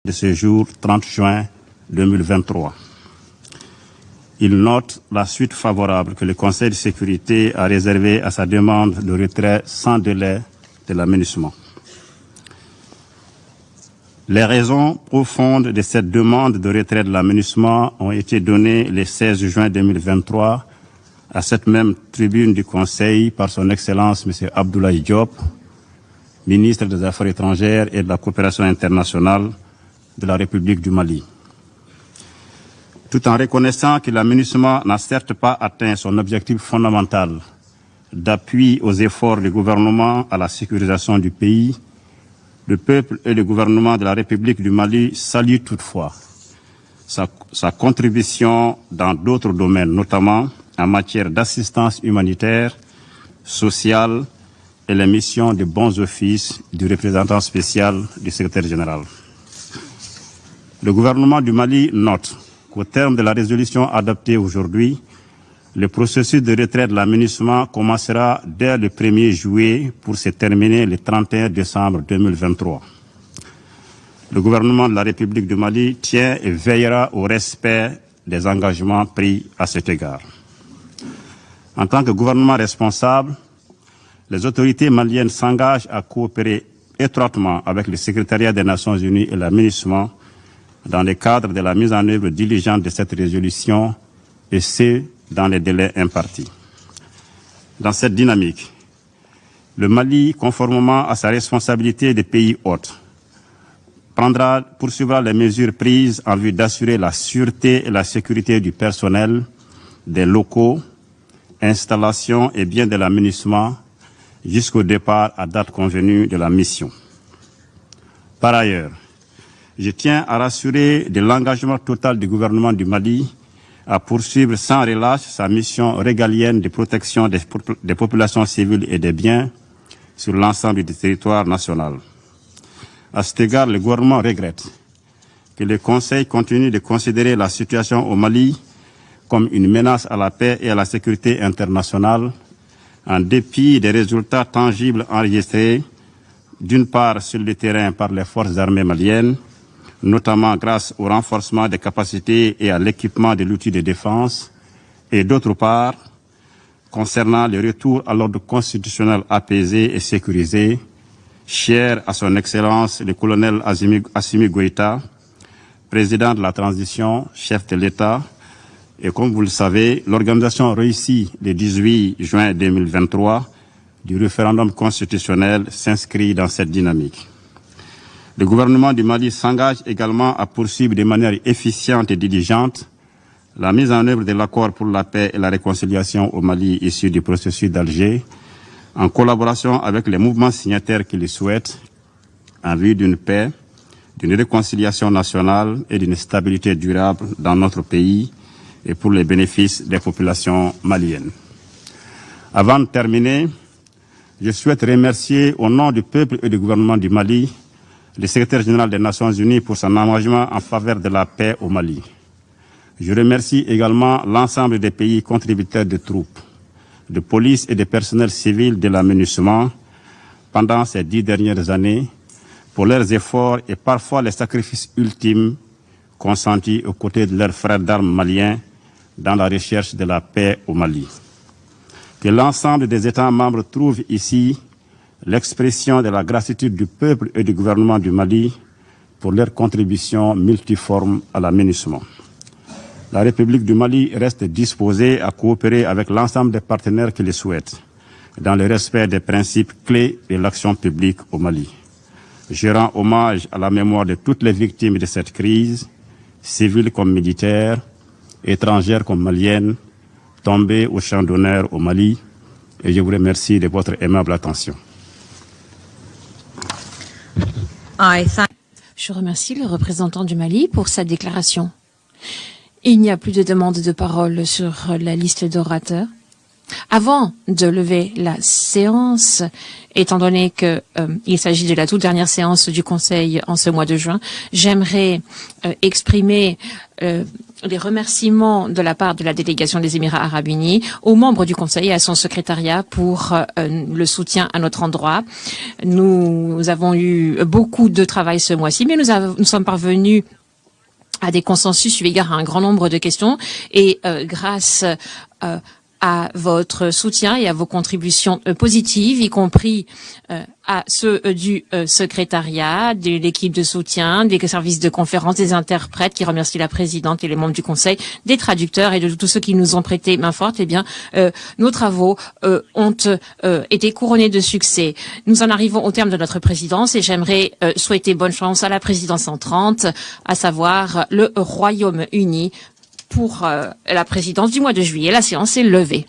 de ce jour 30 juin 2023. Il note la suite favorable que le Conseil de sécurité a réservée à sa demande de retrait sans délai de la MINUSMA. Les raisons profondes de cette demande de retrait de la MINUSMA ont été données le 16 juin 2023 à cette même tribune du Conseil par son Excellence M. Abdoulaye Diop, ministre des Affaires étrangères et de la coopération internationale de la République du Mali. Tout en reconnaissant que la MINUSMA n'a certes pas atteint son objectif fondamental d'appui aux efforts du gouvernement à la sécurisation du pays, le peuple et le gouvernement de la République du Mali saluent toutefois sa contribution dans d'autres domaines, notamment en matière d'assistance humanitaire, sociale et les missions de bons offices du représentant spécial du secrétaire général. Le gouvernement du Mali note qu'au terme de la résolution adoptée aujourd'hui, le processus de retrait de la MINUSMA commencera dès le 1er juillet pour se terminer le 31 décembre 2023. Le gouvernement de la République du Mali tient et veillera au respect des engagements pris à cet égard. En tant que gouvernement responsable, les autorités maliennes s'engagent à coopérer étroitement avec le secrétariat des Nations Unies et la MINUSMA dans le cadre de la mise en œuvre diligente de cette résolution, et ce, dans les délais impartis. Dans cette dynamique, le Mali, conformément à sa responsabilité de pays hôte, poursuivra les mesures prises en vue d'assurer la sûreté et la sécurité du personnel, des locaux, installations et biens de la MINUSMA jusqu'au départ à date convenue de la mission. Par ailleurs, je tiens à rassurer de l'engagement total du gouvernement du Mali à poursuivre sans relâche sa mission régalienne de protection des populations civiles et des biens sur l'ensemble du territoire national. À cet égard, le gouvernement regrette que le Conseil continue de considérer la situation au Mali comme une menace à la paix et à la sécurité internationale, en dépit des résultats tangibles enregistrés, d'une part sur le terrain par les forces armées maliennes, notamment grâce au renforcement des capacités et à l'équipement de l'outil de défense, et d'autre part, concernant le retour à l'ordre constitutionnel apaisé et sécurisé, cher à son Excellence le colonel Assimi Goïta, président de la transition, chef de l'État, et comme vous le savez, l'organisation réussie le 18 juin 2023 du référendum constitutionnel s'inscrit dans cette dynamique. Le gouvernement du Mali s'engage également à poursuivre de manière efficiente et diligente la mise en œuvre de l'accord pour la paix et la réconciliation au Mali issu du processus d'Alger, en collaboration avec les mouvements signataires qui le souhaitent, en vue d'une paix, d'une réconciliation nationale et d'une stabilité durable dans notre pays et pour les bénéfices des populations maliennes. Avant de terminer, je souhaite remercier au nom du peuple et du gouvernement du Mali le secrétaire général des Nations Unies pour son engagement en faveur de la paix au Mali. Je remercie également l'ensemble des pays contributeurs de troupes, de police et de personnel civil de la MINUSMA pendant ces 10 dernières années pour leurs efforts et parfois les sacrifices ultimes consentis aux côtés de leurs frères d'armes maliens dans la recherche de la paix au Mali. Que l'ensemble des États membres trouvent ici l'expression de la gratitude du peuple et du gouvernement du Mali pour leur contribution multiforme à la MINUSMA. La République du Mali reste disposée à coopérer avec l'ensemble des partenaires qui le souhaitent, dans le respect des principes clés de l'action publique au Mali. Je rends hommage à la mémoire de toutes les victimes de cette crise, civiles comme militaires, étrangères comme maliennes, tombées au champ d'honneur au Mali, et je vous remercie de votre aimable attention. Je remercie le représentant du Mali pour sa déclaration. Il n'y a plus de demande de parole sur la liste d'orateurs. Avant de lever la séance, étant donné que il s'agit de la toute dernière séance du Conseil en ce mois de juin, j'aimerais exprimer les remerciements de la part de la délégation des Émirats arabes unis aux membres du Conseil et à son secrétariat pour le soutien à notre endroit. Nous avons eu beaucoup de travail ce mois-ci, mais nous sommes parvenus à des consensus eu égard à un grand nombre de questions et grâce à votre soutien et à vos contributions positives, y compris à ceux du secrétariat, de l'équipe de soutien, des services de conférence, des interprètes qui remercient la présidente et les membres du conseil, des traducteurs et de tous ceux qui nous ont prêté main forte. Eh bien, nos travaux ont été couronnés de succès. Nous en arrivons au terme de notre présidence et j'aimerais souhaiter bonne chance à la présidence entrante, à savoir le Royaume-Uni, pour la présidence du mois de juillet. La séance est levée.